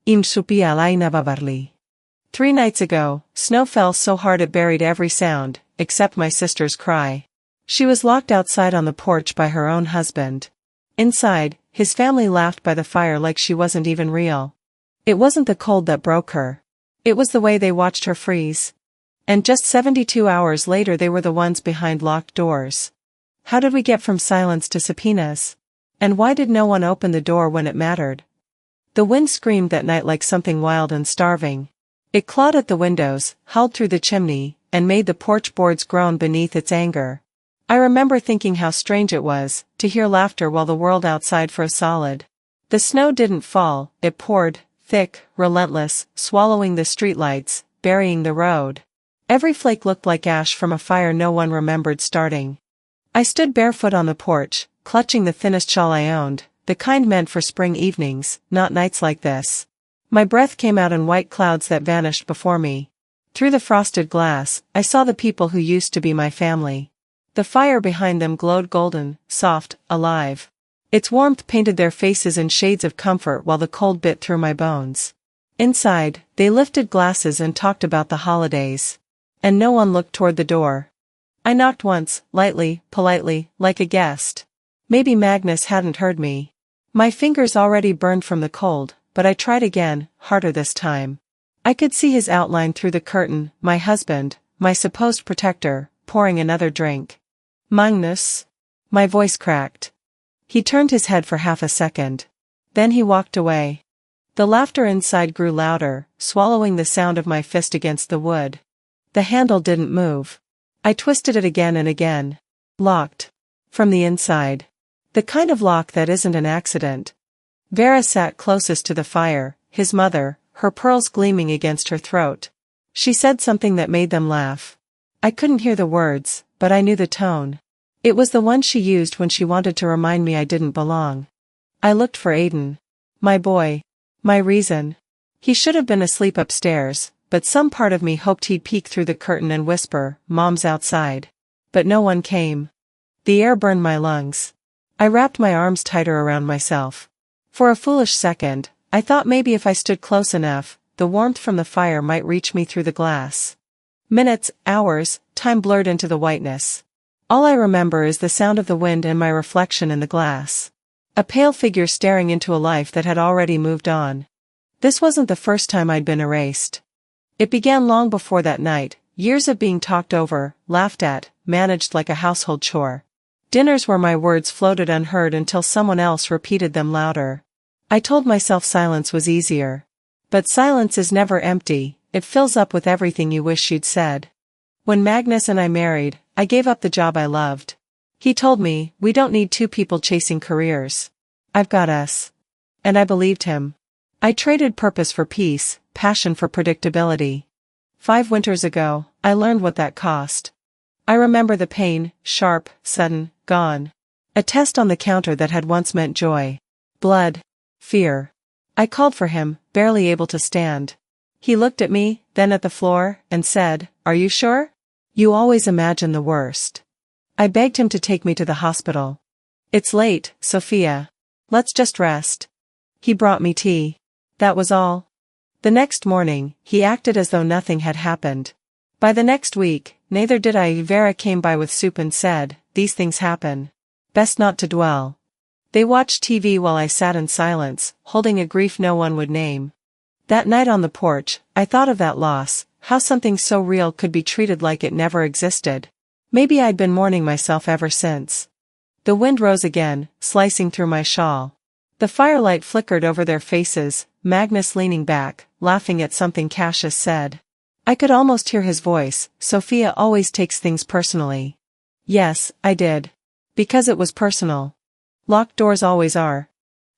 Im supia laina babarli. 3 nights ago, snow fell so hard it buried every sound, except my sister's cry. She was locked outside on the porch by her own husband. Inside, his family laughed by the fire like she wasn't even real. It wasn't the cold that broke her. It was the way they watched her freeze. And just 72 hours later they were the ones behind locked doors. How did we get from silence to subpoenas? And why did no one open the door when it mattered? The wind screamed that night like something wild and starving. It clawed at the windows, howled through the chimney, and made the porch boards groan beneath its anger. I remember thinking how strange it was, to hear laughter while the world outside froze solid. The snow didn't fall, it poured, thick, relentless, swallowing the streetlights, burying the road. Every flake looked like ash from a fire no one remembered starting. I stood barefoot on the porch, clutching the thinnest shawl I owned, the kind meant for spring evenings, not nights like this. My breath came out in white clouds that vanished before me. Through the frosted glass, I saw the people who used to be my family. The fire behind them glowed golden, soft, alive. Its warmth painted their faces in shades of comfort while the cold bit through my bones. Inside, they lifted glasses and talked about the holidays. And no one looked toward the door. I knocked once, lightly, politely, like a guest. Maybe Magnus hadn't heard me. My fingers already burned from the cold, but I tried again, harder this time. I could see his outline through the curtain, my husband, my supposed protector, pouring another drink. Magnus? My voice cracked. He turned his head for half a second. Then he walked away. The laughter inside grew louder, swallowing the sound of my fist against the wood. The handle didn't move. I twisted it again and again. Locked. From the inside. The kind of lock that isn't an accident. Vera sat closest to the fire, his mother, her pearls gleaming against her throat. She said something that made them laugh. I couldn't hear the words, but I knew the tone. It was the one she used when she wanted to remind me I didn't belong. I looked for Aiden. My boy. My reason. He should have been asleep upstairs, but some part of me hoped he'd peek through the curtain and whisper, "Mom's outside." But no one came. The air burned my lungs. I wrapped my arms tighter around myself. For a foolish second, I thought maybe if I stood close enough, the warmth from the fire might reach me through the glass. Minutes, hours, time blurred into the whiteness. All I remember is the sound of the wind and my reflection in the glass. A pale figure staring into a life that had already moved on. This wasn't the first time I'd been erased. It began long before that night, years of being talked over, laughed at, managed like a household chore. Dinners where my words floated unheard until someone else repeated them louder. I told myself silence was easier. But silence is never empty, it fills up with everything you wish you'd said. When Magnus and I married, I gave up the job I loved. He told me, "We don't need 2 people chasing careers. I've got us." And I believed him. I traded purpose for peace, passion for predictability. 5 winters ago, I learned what that cost. I remember the pain, sharp, sudden, gone. A test on the counter that had once meant joy. Blood. Fear. I called for him, barely able to stand. He looked at me, then at the floor, and said, "Are you sure? You always imagine the worst." I begged him to take me to the hospital. "It's late, Sophia. Let's just rest." He brought me tea. That was all. The next morning, he acted as though nothing had happened. By the next week, neither did I. Vera came by with soup and said, "These things happen. Best not to dwell." They watched TV while I sat in silence, holding a grief no one would name. That night on the porch, I thought of that loss, how something so real could be treated like it never existed. Maybe I'd been mourning myself ever since. The wind rose again, slicing through my shawl. The firelight flickered over their faces, Magnus leaning back, laughing at something Cassius said. I could almost hear his voice, "Sophia always takes things personally." Yes, I did. Because it was personal. Locked doors always are.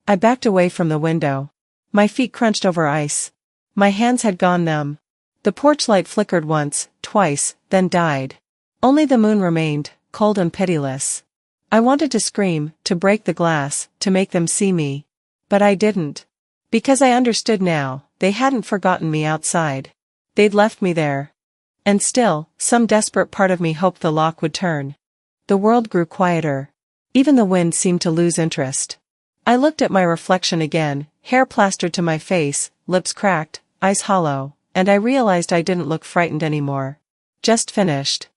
I backed away from the window. My feet crunched over ice. My hands had gone numb. The porch light flickered once, twice, then died. Only the moon remained, cold and pitiless. I wanted to scream, to break the glass, to make them see me. But I didn't. Because I understood now, they hadn't forgotten me outside. They'd left me there. And still, some desperate part of me hoped the lock would turn. The world grew quieter. Even the wind seemed to lose interest. I looked at my reflection again, hair plastered to my face, lips cracked, eyes hollow, and I realized I didn't look frightened anymore. Just finished.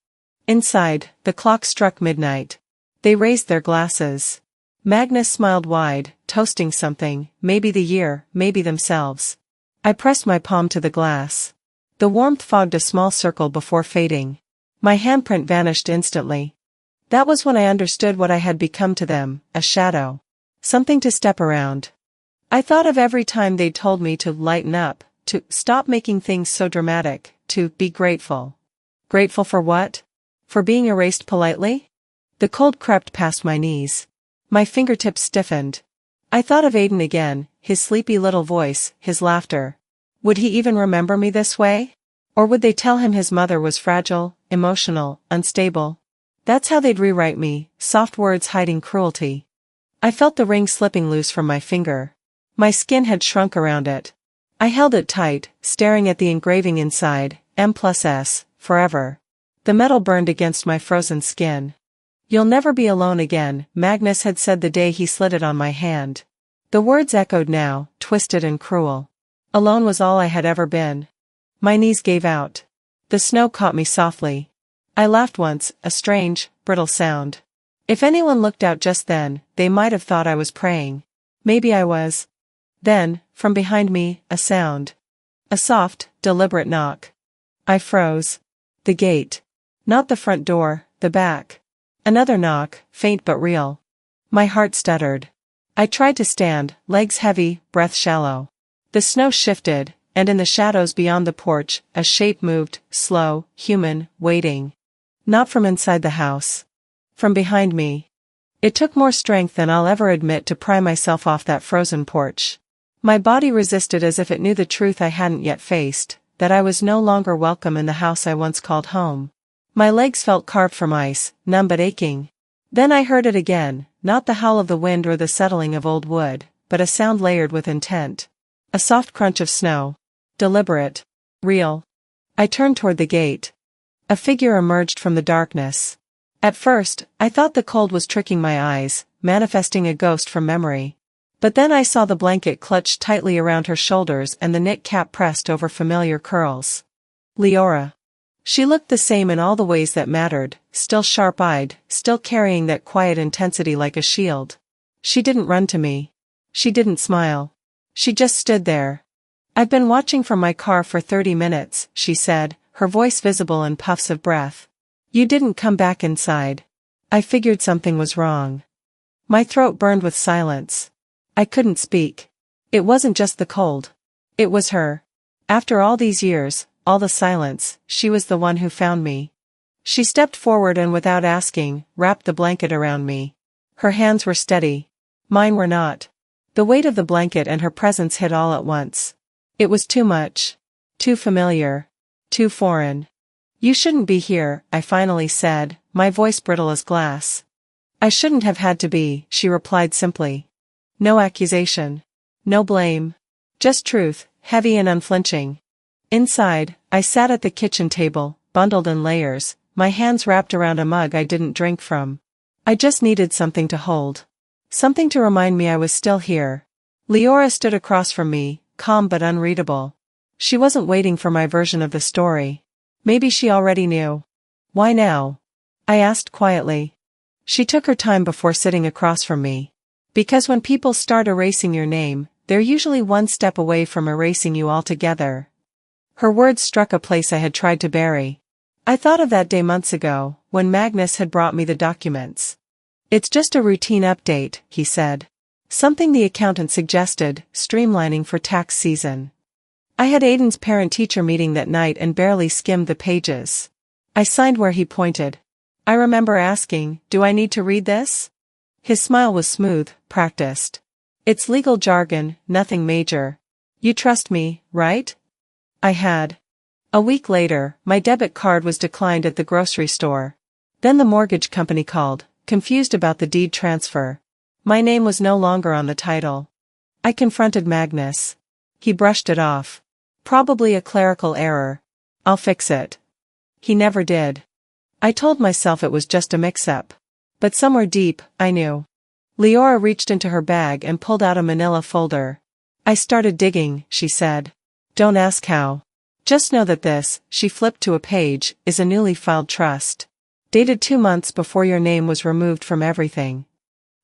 Inside, the clock struck midnight. They raised their glasses. Magnus smiled wide, toasting something, maybe the year, maybe themselves. I pressed my palm to the glass. The warmth fogged a small circle before fading. My handprint vanished instantly. That was when I understood what I had become to them, a shadow. Something to step around. I thought of every time they'd told me to lighten up, to stop making things so dramatic, to be grateful. Grateful for what? For being erased politely? The cold crept past my knees. My fingertips stiffened. I thought of Aiden again, his sleepy little voice, his laughter. Would he even remember me this way? Or would they tell him his mother was fragile, emotional, unstable? That's how they'd rewrite me, soft words hiding cruelty. I felt the ring slipping loose from my finger. My skin had shrunk around it. I held it tight, staring at the engraving inside, M+S, forever. The metal burned against my frozen skin. You'll never be alone again, Magnus had said the day he slid it on my hand. The words echoed now, twisted and cruel. Alone was all I had ever been. My knees gave out. The snow caught me softly. I laughed once, a strange, brittle sound. If anyone looked out just then, they might have thought I was praying. Maybe I was. Then, from behind me, a sound. A soft, deliberate knock. I froze. The gate. Not the front door, the back. Another knock, faint but real. My heart stuttered. I tried to stand, legs heavy, breath shallow. The snow shifted, and in the shadows beyond the porch, a shape moved, slow, human, waiting. Not from inside the house. From behind me. It took more strength than I'll ever admit to pry myself off that frozen porch. My body resisted as if it knew the truth I hadn't yet faced, that I was no longer welcome in the house I once called home. My legs felt carved from ice, numb but aching. Then I heard it again, not the howl of the wind or the settling of old wood, but a sound layered with intent. A soft crunch of snow. Deliberate. Real. I turned toward the gate. A figure emerged from the darkness. At first, I thought the cold was tricking my eyes, manifesting a ghost from memory. But then I saw the blanket clutched tightly around her shoulders and the knit cap pressed over familiar curls. Leora. She looked the same in all the ways that mattered, still sharp-eyed, still carrying that quiet intensity like a shield. She didn't run to me. She didn't smile. She just stood there. I've been watching from my car for 30 minutes, she said, her voice visible in puffs of breath. You didn't come back inside. I figured something was wrong. My throat burned with silence. I couldn't speak. It wasn't just the cold. It was her. After all these years, all the silence, she was the one who found me. She stepped forward and without asking, wrapped the blanket around me. Her hands were steady. Mine were not. The weight of the blanket and her presence hit all at once. It was too much. Too familiar. Too foreign. You shouldn't be here, I finally said, my voice brittle as glass. I shouldn't have had to be, she replied simply. No accusation. No blame. Just truth, heavy and unflinching. Inside, I sat at the kitchen table, bundled in layers, my hands wrapped around a mug I didn't drink from. I just needed something to hold. Something to remind me I was still here. Leora stood across from me, calm but unreadable. She wasn't waiting for my version of the story. Maybe she already knew. Why now? I asked quietly. She took her time before sitting across from me. Because when people start erasing your name, they're usually one step away from erasing you altogether. Her words struck a place I had tried to bury. I thought of that day months ago, when Magnus had brought me the documents. It's just a routine update, he said. Something the accountant suggested, streamlining for tax season. I had Aiden's parent-teacher meeting that night and barely skimmed the pages. I signed where he pointed. I remember asking, do I need to read this? His smile was smooth, practiced. It's legal jargon, nothing major. You trust me, right? I had. A week later, my debit card was declined at the grocery store. Then the mortgage company called, confused about the deed transfer. My name was no longer on the title. I confronted Magnus. He brushed it off. Probably a clerical error. I'll fix it. He never did. I told myself it was just a mix-up. But somewhere deep, I knew. Leora reached into her bag and pulled out a manila folder. I started digging, she said. Don't ask how. Just know that this, she flipped to a page, is a newly filed trust. Dated 2 months before your name was removed from everything.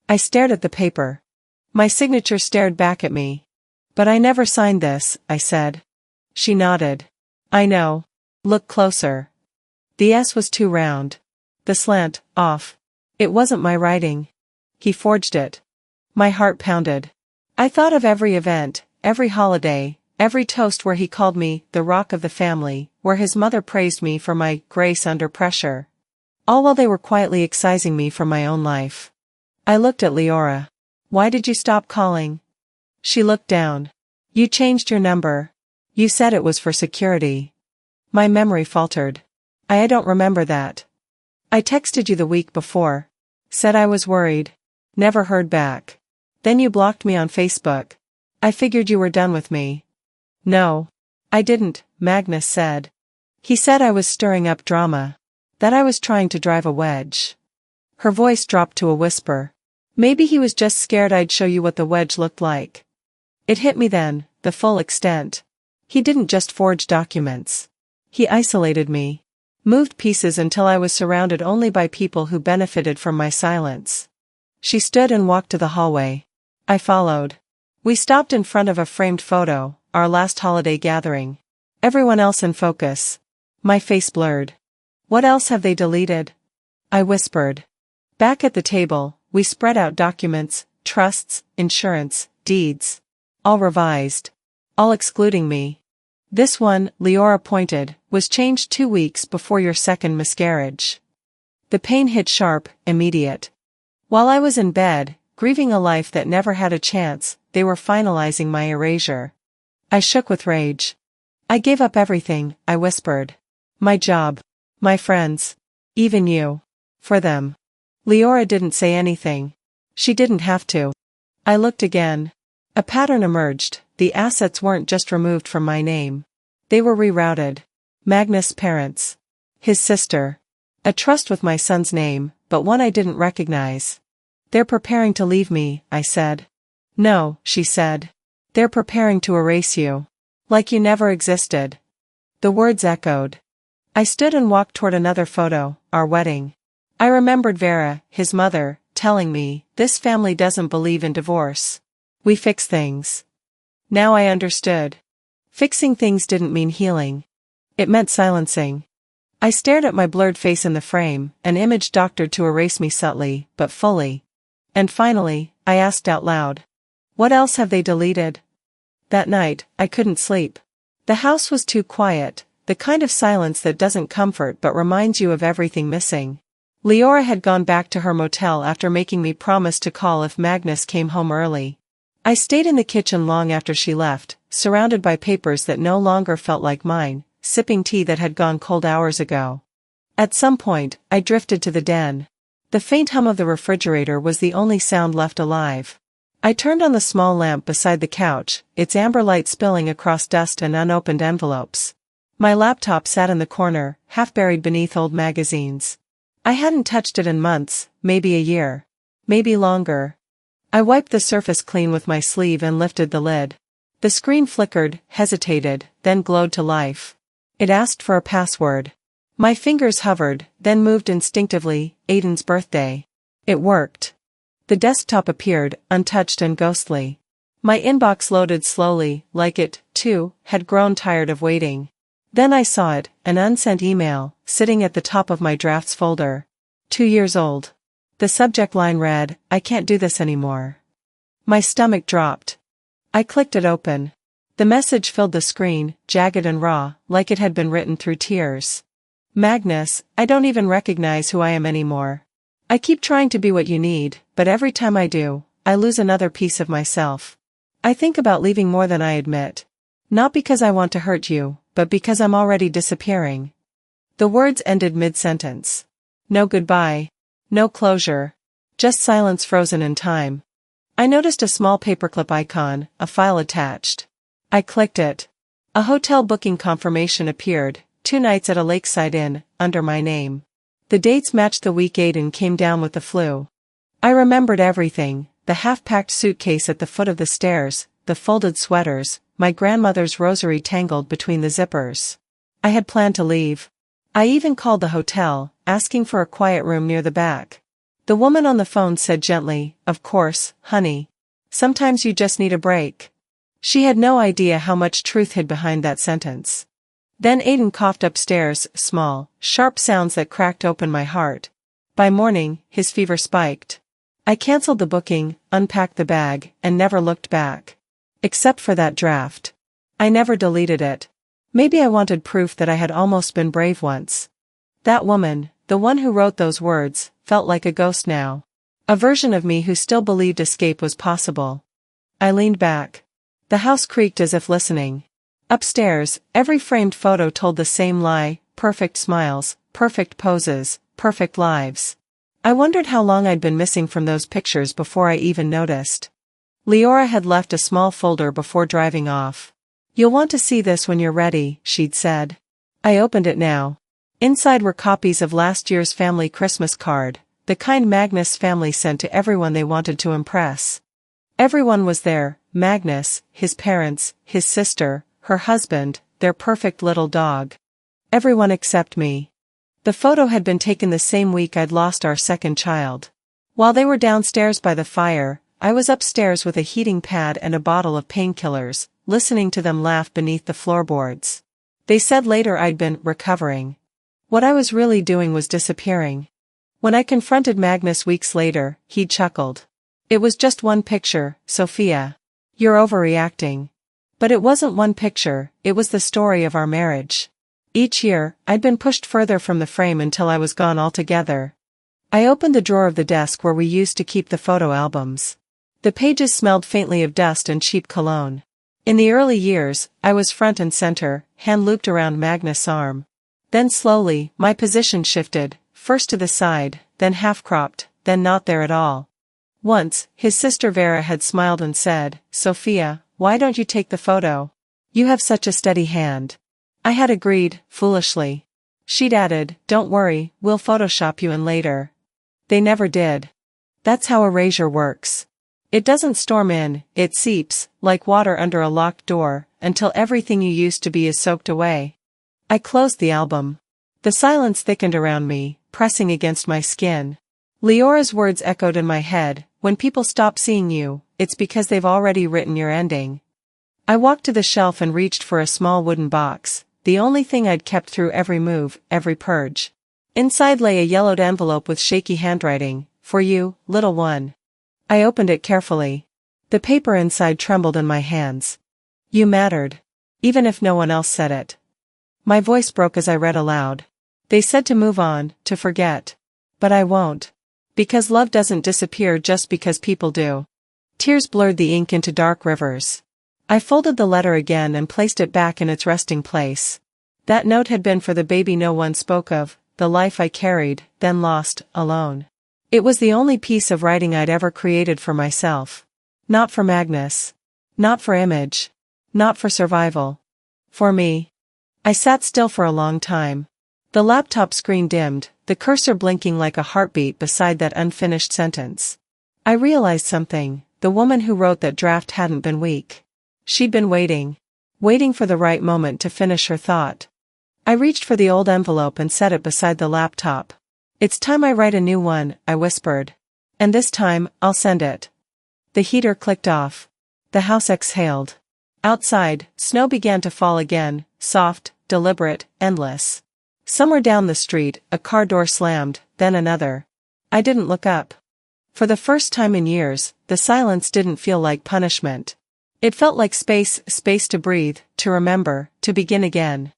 I stared at the paper. My signature stared back at me. But I never signed this, I said. She nodded. I know. Look closer. The S was too round. The slant, off. It wasn't my writing. He forged it. My heart pounded. I thought of every event, every holiday, every toast where he called me the rock of the family, where his mother praised me for my grace under pressure. All while they were quietly excising me from my own life. I looked at Leora. Why did you stop calling? She looked down. You changed your number. You said it was for security. My memory faltered. I don't remember that. I texted you the week before. Said I was worried. Never heard back. Then you blocked me on Facebook. I figured you were done with me. No. I didn't, Magnus said. He said I was stirring up drama. That I was trying to drive a wedge. Her voice dropped to a whisper. Maybe he was just scared I'd show you what the wedge looked like. It hit me then, the full extent. He didn't just forge documents. He isolated me. Moved pieces until I was surrounded only by people who benefited from my silence. She stood and walked to the hallway. I followed. We stopped in front of a framed photo, our last holiday gathering. Everyone else in focus. My face blurred. What else have they deleted? I whispered. Back at the table, we spread out documents, trusts, insurance, deeds. All revised. All excluding me. This one, Leora pointed, was changed 2 weeks before your second miscarriage. The pain hit sharp, immediate. While I was in bed, grieving a life that never had a chance, they were finalizing my erasure. I shook with rage. I gave up everything, I whispered. My job. My friends. Even you. For them. Leora didn't say anything. She didn't have to. I looked again. A pattern emerged. The assets weren't just removed from my name. They were rerouted. Magnus' parents. His sister. A trust with my son's name, but one I didn't recognize. They're preparing to leave me, I said. No, she said. They're preparing to erase you. Like you never existed. The words echoed. I stood and walked toward another photo, our wedding. I remembered Vera, his mother, telling me, this family doesn't believe in divorce. We fix things. Now I understood. Fixing things didn't mean healing. It meant silencing. I stared at my blurred face in the frame, an image doctored to erase me subtly, but fully. And finally, I asked out loud. What else have they deleted? That night, I couldn't sleep. The house was too quiet, the kind of silence that doesn't comfort but reminds you of everything missing. Leora had gone back to her motel after making me promise to call if Magnus came home early. I stayed in the kitchen long after she left, surrounded by papers that no longer felt like mine, sipping tea that had gone cold hours ago. At some point, I drifted to the den. The faint hum of the refrigerator was the only sound left alive. I turned on the small lamp beside the couch, its amber light spilling across dust and unopened envelopes. My laptop sat in the corner, half buried beneath old magazines. I hadn't touched it in months, maybe a year. Maybe longer. I wiped the surface clean with my sleeve and lifted the lid. The screen flickered, hesitated, then glowed to life. It asked for a password. My fingers hovered, then moved instinctively, Aiden's birthday. It worked. The desktop appeared, untouched and ghostly. My inbox loaded slowly, like it, too, had grown tired of waiting. Then I saw it, an unsent email, sitting at the top of my drafts folder. 2 years old. The subject line read, I can't do this anymore. My stomach dropped. I clicked it open. The message filled the screen, jagged and raw, like it had been written through tears. Magnus, I don't even recognize who I am anymore. I keep trying to be what you need, but every time I do, I lose another piece of myself. I think about leaving more than I admit. Not because I want to hurt you, but because I'm already disappearing. The words ended mid-sentence. No goodbye. No closure. Just silence frozen in time. I noticed a small paperclip icon, a file attached. I clicked it. A hotel booking confirmation appeared, 2 nights at a lakeside inn, under my name. The dates matched the week Aiden came down with the flu. I remembered everything, the half-packed suitcase at the foot of the stairs, the folded sweaters, my grandmother's rosary tangled between the zippers. I had planned to leave. I even called the hotel, asking for a quiet room near the back. The woman on the phone said gently, "Of course, honey. Sometimes you just need a break." She had no idea how much truth hid behind that sentence. Then Aiden coughed upstairs, small, sharp sounds that cracked open my heart. By morning, his fever spiked. I canceled the booking, unpacked the bag, and never looked back. Except for that draft. I never deleted it. Maybe I wanted proof that I had almost been brave once. That woman, the one who wrote those words, felt like a ghost now. A version of me who still believed escape was possible. I leaned back. The house creaked as if listening. Upstairs, every framed photo told the same lie: perfect smiles, perfect poses, perfect lives. I wondered how long I'd been missing from those pictures before I even noticed. Leora had left a small folder before driving off. "You'll want to see this when you're ready," she'd said. I opened it now. Inside were copies of last year's family Christmas card, the kind Magnus' family sent to everyone they wanted to impress. Everyone was there: Magnus, his parents, his sister, her husband, their perfect little dog. Everyone except me. The photo had been taken the same week I'd lost our second child. While they were downstairs by the fire, I was upstairs with a heating pad and a bottle of painkillers, listening to them laugh beneath the floorboards. They said later I'd been recovering. What I was really doing was disappearing. When I confronted Magnus weeks later, he chuckled. "It was just one picture, Sophia. You're overreacting." But it wasn't one picture, it was the story of our marriage. Each year, I'd been pushed further from the frame until I was gone altogether. I opened the drawer of the desk where we used to keep the photo albums. The pages smelled faintly of dust and cheap cologne. In the early years, I was front and center, hand looped around Magnus' arm. Then slowly, my position shifted, first to the side, then half-cropped, then not there at all. Once, his sister Vera had smiled and said, "Sophia, why don't you take the photo? You have such a steady hand." I had agreed, foolishly. She'd added, "Don't worry, we'll Photoshop you in later." They never did. That's how erasure works. It doesn't storm in, it seeps, like water under a locked door, until everything you used to be is soaked away. I closed the album. The silence thickened around me, pressing against my skin. Leora's words echoed in my head: "When people stop seeing you, it's because they've already written your ending." I walked to the shelf and reached for a small wooden box, the only thing I'd kept through every move, every purge. Inside lay a yellowed envelope with shaky handwriting: "For you, little one." I opened it carefully. The paper inside trembled in my hands. "You mattered. Even if no one else said it." My voice broke as I read aloud. "They said to move on, to forget. But I won't. Because love doesn't disappear just because people do." Tears blurred the ink into dark rivers. I folded the letter again and placed it back in its resting place. That note had been for the baby no one spoke of, the life I carried, then lost, alone. It was the only piece of writing I'd ever created for myself. Not for Magnus. Not for image. Not for survival. For me. I sat still for a long time. The laptop screen dimmed, the cursor blinking like a heartbeat beside that unfinished sentence. I realized something: the woman who wrote that draft hadn't been weak. She'd been waiting. Waiting for the right moment to finish her thought. I reached for the old envelope and set it beside the laptop. "It's time I write a new one," I whispered. "And this time, I'll send it." The heater clicked off. The house exhaled. Outside, snow began to fall again, soft, deliberate, endless. Somewhere down the street, a car door slammed, then another. I didn't look up. For the first time in years, the silence didn't feel like punishment. It felt like space to breathe, to remember, to begin again.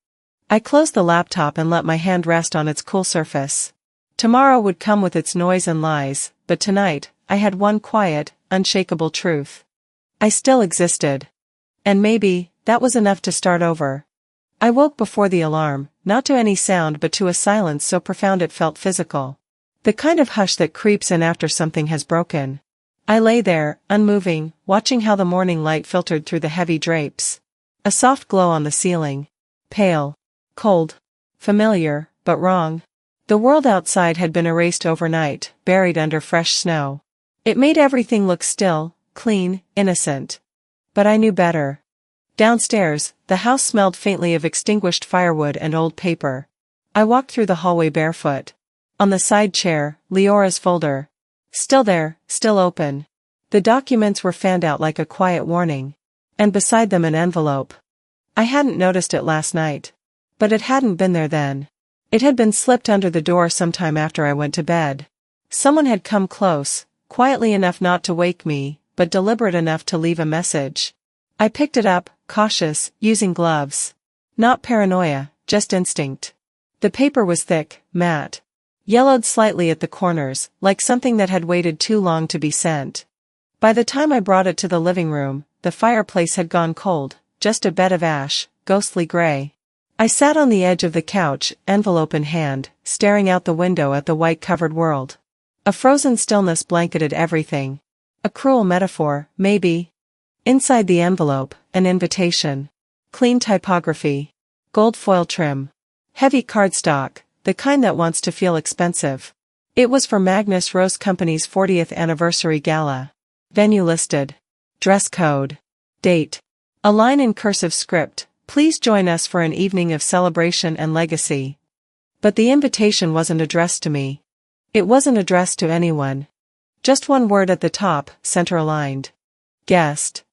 I closed the laptop and let my hand rest on its cool surface. Tomorrow would come with its noise and lies, but tonight, I had one quiet, unshakable truth. I still existed. And maybe, that was enough to start over. I woke before the alarm, not to any sound but to a silence so profound it felt physical. The kind of hush that creeps in after something has broken. I lay there, unmoving, watching how the morning light filtered through the heavy drapes. A soft glow on the ceiling. Pale. Cold. Familiar, but wrong. The world outside had been erased overnight, buried under fresh snow. It made everything look still, clean, innocent. But I knew better. Downstairs, the house smelled faintly of extinguished firewood and old paper. I walked through the hallway barefoot. On the side chair, Leora's folder. Still there, still open. The documents were fanned out like a quiet warning. And beside them an envelope. I hadn't noticed it last night. But it hadn't been there then. It had been slipped under the door sometime after I went to bed. Someone had come close, quietly enough not to wake me, but deliberate enough to leave a message. I picked it up, cautious, using gloves. Not paranoia, just instinct. The paper was thick, matte. Yellowed slightly at the corners, like something that had waited too long to be sent. By the time I brought it to the living room, the fireplace had gone cold, just a bed of ash, ghostly gray. I sat on the edge of the couch, envelope in hand, staring out the window at the white-covered world. A frozen stillness blanketed everything. A cruel metaphor, maybe. Inside the envelope, an invitation. Clean typography. Gold foil trim. Heavy cardstock, the kind that wants to feel expensive. It was for Magnus Rose Company's 40th anniversary gala. Venue listed. Dress code. Date. A line in cursive script, "Please join us for an evening of celebration and legacy." But the invitation wasn't addressed to me. It wasn't addressed to anyone. Just one word at the top, center-aligned. Guest.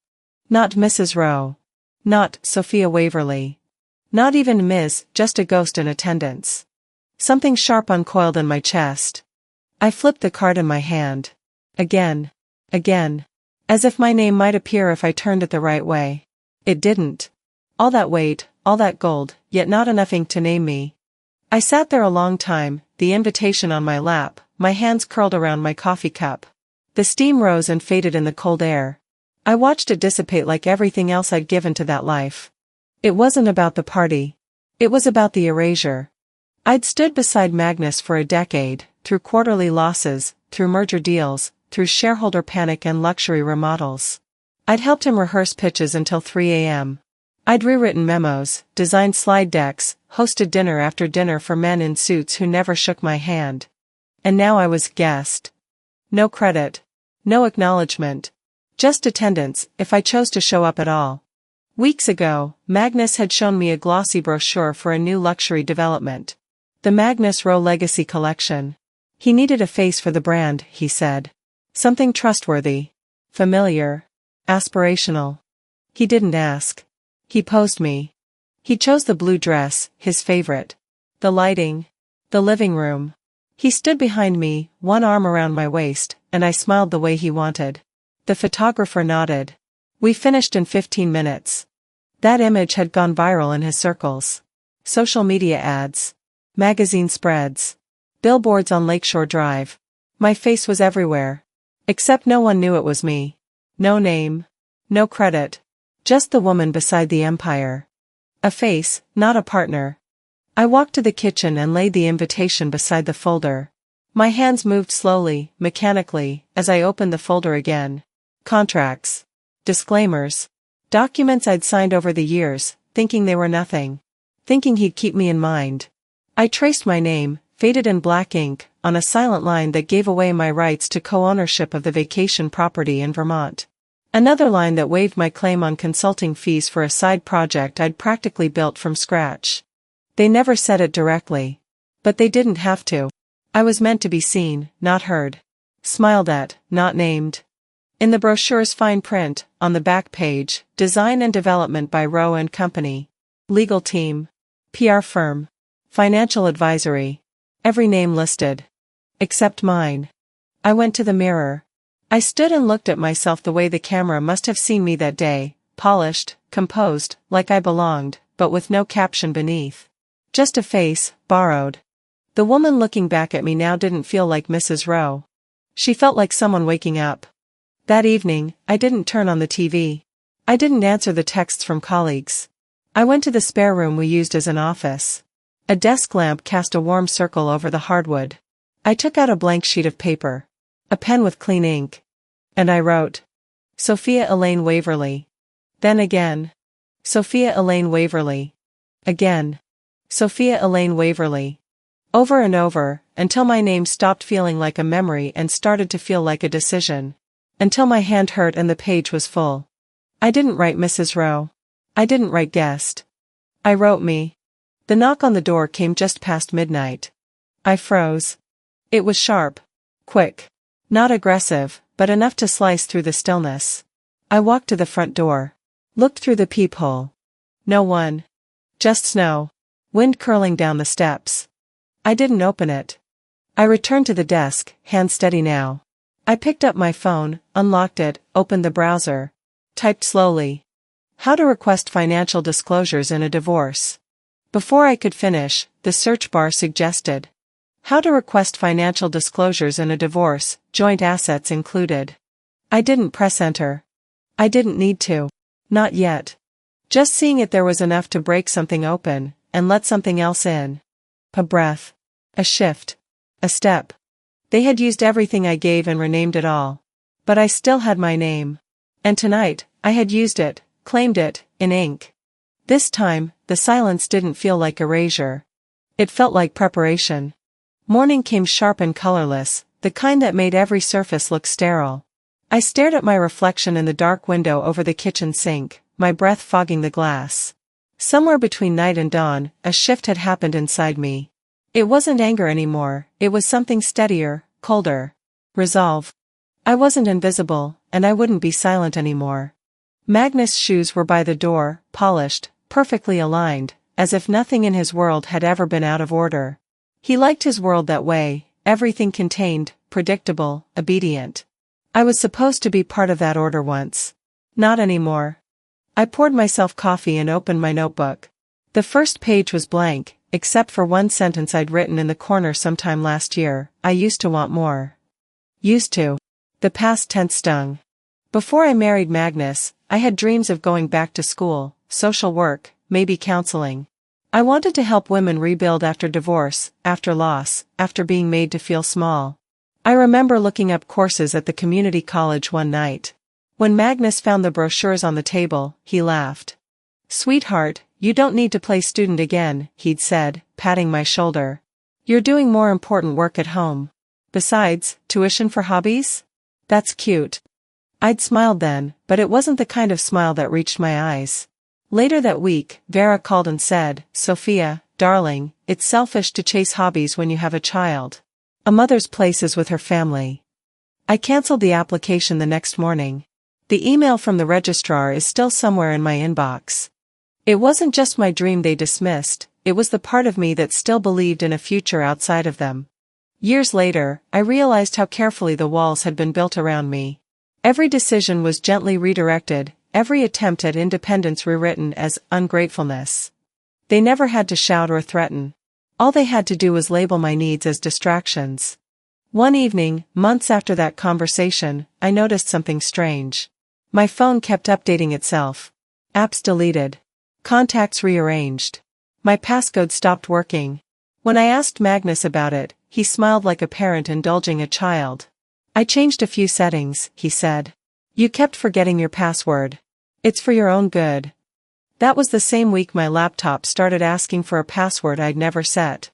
Not Mrs. Rowe. Not Sophia Waverly. Not even Ms., just a ghost in attendance. Something sharp uncoiled in my chest. I flipped the card in my hand. Again. Again. As if my name might appear if I turned it the right way. It didn't. All that weight, all that gold, yet not enough ink to name me. I sat there a long time, the invitation on my lap, my hands curled around my coffee cup. The steam rose and faded in the cold air. I watched it dissipate like everything else I'd given to that life. It wasn't about the party. It was about the erasure. I'd stood beside Magnus for a decade, through quarterly losses, through merger deals, through shareholder panic and luxury remodels. I'd helped him rehearse pitches until 3 a.m. I'd rewritten memos, designed slide decks, hosted dinner after dinner for men in suits who never shook my hand. And now I was guest. No credit. No acknowledgement. Just attendance, if I chose to show up at all. Weeks ago, Magnus had shown me a glossy brochure for a new luxury development. The Magnus Rowe Legacy Collection. He needed a face for the brand, he said. Something trustworthy. Familiar. Aspirational. He didn't ask. He posed me. He chose the blue dress, his favorite. The lighting. The living room. He stood behind me, one arm around my waist, and I smiled the way he wanted. The photographer nodded. We finished in 15 minutes. That image had gone viral in his circles. Social media ads. Magazine spreads. Billboards on Lakeshore Drive. My face was everywhere. Except no one knew it was me. No name. No credit. Just the woman beside the empire. A face, not a partner. I walked to the kitchen and laid the invitation beside the folder. My hands moved slowly, mechanically, as I opened the folder again. Contracts. Disclaimers. Documents I'd signed over the years, thinking they were nothing. Thinking he'd keep me in mind. I traced my name, faded in black ink, on a silent line that gave away my rights to co-ownership of the vacation property in Vermont. Another line that waived my claim on consulting fees for a side project I'd practically built from scratch. They never said it directly. But they didn't have to. I was meant to be seen, not heard. Smiled at, not named. In the brochure's fine print, on the back page, design and development by Rowe & Company. Legal team. PR firm. Financial advisory. Every name listed. Except mine. I went to the mirror. I stood and looked at myself the way the camera must have seen me that day, polished, composed, like I belonged, but with no caption beneath. Just a face, borrowed. The woman looking back at me now didn't feel like Mrs. Rowe. She felt like someone waking up. That evening, I didn't turn on the TV. I didn't answer the texts from colleagues. I went to the spare room we used as an office. A desk lamp cast a warm circle over the hardwood. I took out a blank sheet of paper. A pen with clean ink. And I wrote. Sophia Elaine Waverly. Then again. Sophia Elaine Waverly. Again. Sophia Elaine Waverly. Over and over, until my name stopped feeling like a memory and started to feel like a decision. Until my hand hurt and the page was full. I didn't write Mrs. Rowe. I didn't write guest. I wrote me. The knock on the door came just past midnight. I froze. It was sharp. Quick. Not aggressive, but enough to slice through the stillness. I walked to the front door. Looked through the peephole. No one. Just snow. Wind curling down the steps. I didn't open it. I returned to the desk, hand steady now. I picked up my phone, unlocked it, opened the browser. Typed slowly. How to request financial disclosures in a divorce. Before I could finish, the search bar suggested. How to request financial disclosures in a divorce, joint assets included. I didn't press enter. I didn't need to. Not yet. Just seeing it there was enough to break something open, and let something else in. A breath. A shift. A step. They had used everything I gave and renamed it all. But I still had my name. And tonight, I had used it, claimed it, in ink. This time, the silence didn't feel like erasure. It felt like preparation. Morning came sharp and colorless, the kind that made every surface look sterile. I stared at my reflection in the dark window over the kitchen sink, my breath fogging the glass. Somewhere between night and dawn, a shift had happened inside me. It wasn't anger anymore, it was something steadier, colder. Resolve. I wasn't invisible, and I wouldn't be silent anymore. Magnus' shoes were by the door, polished, perfectly aligned, as if nothing in his world had ever been out of order. He liked his world that way, everything contained, predictable, obedient. I was supposed to be part of that order once. Not anymore. I poured myself coffee and opened my notebook. The first page was blank, except for one sentence I'd written in the corner sometime last year. I used to want more. Used to. The past tense stung. Before I married Magnus, I had dreams of going back to school, social work, maybe counseling. I wanted to help women rebuild after divorce, after loss, after being made to feel small. I remember looking up courses at the community college one night. When Magnus found the brochures on the table, he laughed. "Sweetheart, you don't need to play student again," he'd said, patting my shoulder. "You're doing more important work at home. Besides, tuition for hobbies? That's cute." I'd smiled then, but it wasn't the kind of smile that reached my eyes. Later that week, Vera called and said, "Sophia, darling, it's selfish to chase hobbies when you have a child. A mother's place is with her family." I canceled the application the next morning. The email from the registrar is still somewhere in my inbox. It wasn't just my dream they dismissed, it was the part of me that still believed in a future outside of them. Years later, I realized how carefully the walls had been built around me. Every decision was gently redirected, every attempt at independence rewritten as ungratefulness. They never had to shout or threaten. All they had to do was label my needs as distractions. One evening, months after that conversation, I noticed something strange. My phone kept updating itself. Apps deleted. Contacts rearranged. My passcode stopped working. When I asked Magnus about it, he smiled like a parent indulging a child. "I changed a few settings," he said. "You kept forgetting your password. It's for your own good." That was the same week my laptop started asking for a password I'd never set.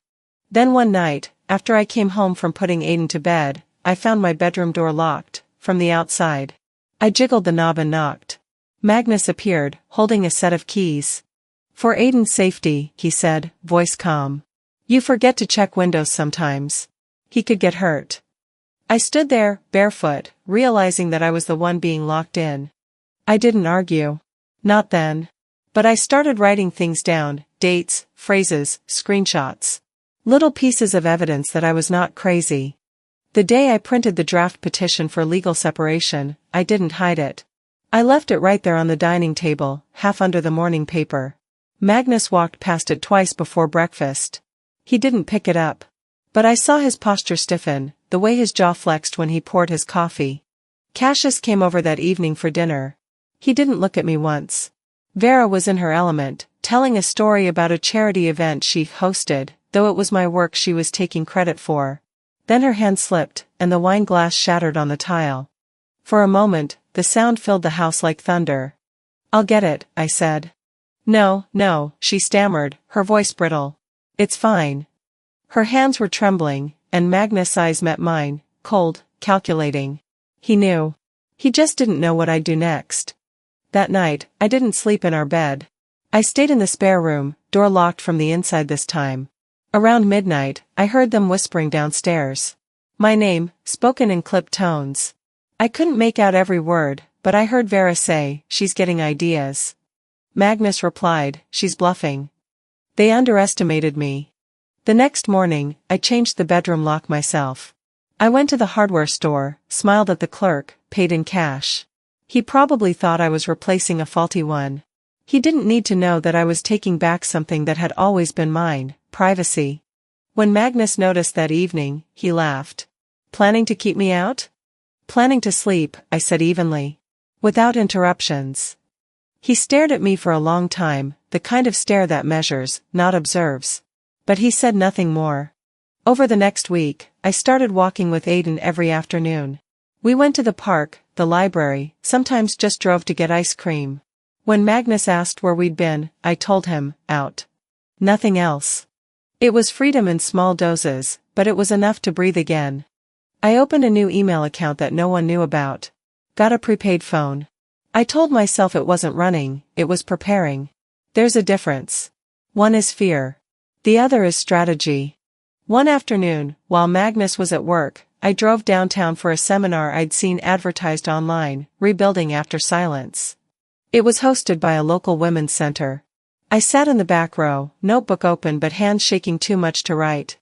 Then one night, after I came home from putting Aiden to bed, I found my bedroom door locked, from the outside. I jiggled the knob and knocked. Magnus appeared, holding a set of keys. "For Aiden's safety," he said, voice calm. "You forget to check windows sometimes. He could get hurt." I stood there, barefoot, realizing that I was the one being locked in. I didn't argue. Not then. But I started writing things down, dates, phrases, screenshots. Little pieces of evidence that I was not crazy. The day I printed the draft petition for legal separation, I didn't hide it. I left it right there on the dining table, half under the morning paper. Magnus walked past it twice before breakfast. He didn't pick it up. But I saw his posture stiffen, the way his jaw flexed when he poured his coffee. Cassius came over that evening for dinner. He didn't look at me once. Vera was in her element, telling a story about a charity event she hosted, though it was my work she was taking credit for. Then her hand slipped, and the wine glass shattered on the tile. For a moment, the sound filled the house like thunder. "I'll get it," I said. "No, no," she stammered, her voice brittle. "It's fine." Her hands were trembling, and Magnus' eyes met mine, cold, calculating. He knew. He just didn't know what I'd do next. That night, I didn't sleep in our bed. I stayed in the spare room, door locked from the inside this time. Around midnight, I heard them whispering downstairs. My name, spoken in clipped tones. I couldn't make out every word, but I heard Vera say, "She's getting ideas." Magnus replied, "She's bluffing." They underestimated me. The next morning, I changed the bedroom lock myself. I went to the hardware store, smiled at the clerk, paid in cash. He probably thought I was replacing a faulty one. He didn't need to know that I was taking back something that had always been mine, privacy. When Magnus noticed that evening, he laughed. "Planning to keep me out?" "Planning to sleep," I said evenly. "Without interruptions." He stared at me for a long time, the kind of stare that measures, not observes. But he said nothing more. Over the next week, I started walking with Aiden every afternoon. We went to the park, the library, sometimes just drove to get ice cream. When Magnus asked where we'd been, I told him, out. Nothing else. It was freedom in small doses, but it was enough to breathe again. I opened a new email account that no one knew about. Got a prepaid phone. I told myself it wasn't running, it was preparing. There's a difference. One is fear. The other is strategy. One afternoon, while Magnus was at work, I drove downtown for a seminar I'd seen advertised online, Rebuilding After Silence. It was hosted by a local women's center. I sat in the back row, notebook open but hands shaking too much to write.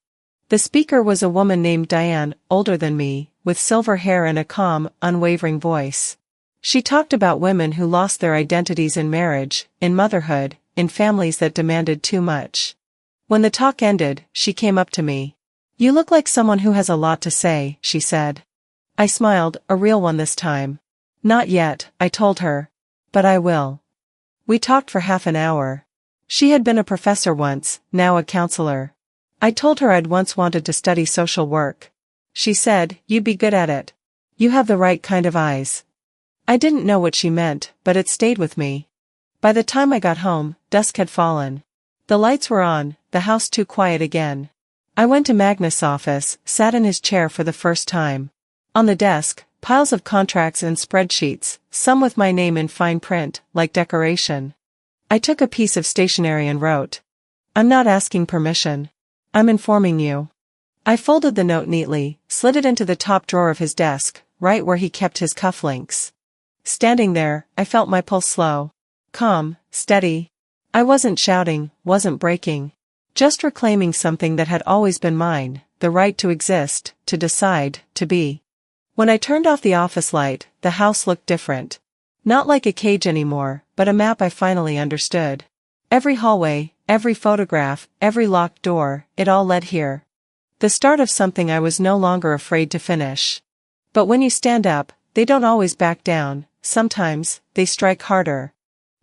The speaker was a woman named Diane, older than me, with silver hair and a calm, unwavering voice. She talked about women who lost their identities in marriage, in motherhood, in families that demanded too much. When the talk ended, she came up to me. "You look like someone who has a lot to say," she said. I smiled, a real one this time. "Not yet," I told her. "But I will." We talked for half an hour. She had been a professor once, now a counselor. I told her I'd once wanted to study social work. She said, "You'd be good at it. You have the right kind of eyes." I didn't know what she meant, but it stayed with me. By the time I got home, dusk had fallen. The lights were on, the house too quiet again. I went to Magnus' office, sat in his chair for the first time. On the desk, piles of contracts and spreadsheets, some with my name in fine print, like decoration. I took a piece of stationery and wrote, "I'm not asking permission. I'm informing you." I folded the note neatly, slid it into the top drawer of his desk, right where he kept his cufflinks. Standing there, I felt my pulse slow. Calm, steady. I wasn't shouting, wasn't breaking. Just reclaiming something that had always been mine, the right to exist, to decide, to be. When I turned off the office light, the house looked different. Not like a cage anymore, but a map I finally understood. Every hallway, every photograph, every locked door, it all led here. The start of something I was no longer afraid to finish. But when you stand up, they don't always back down, sometimes, they strike harder.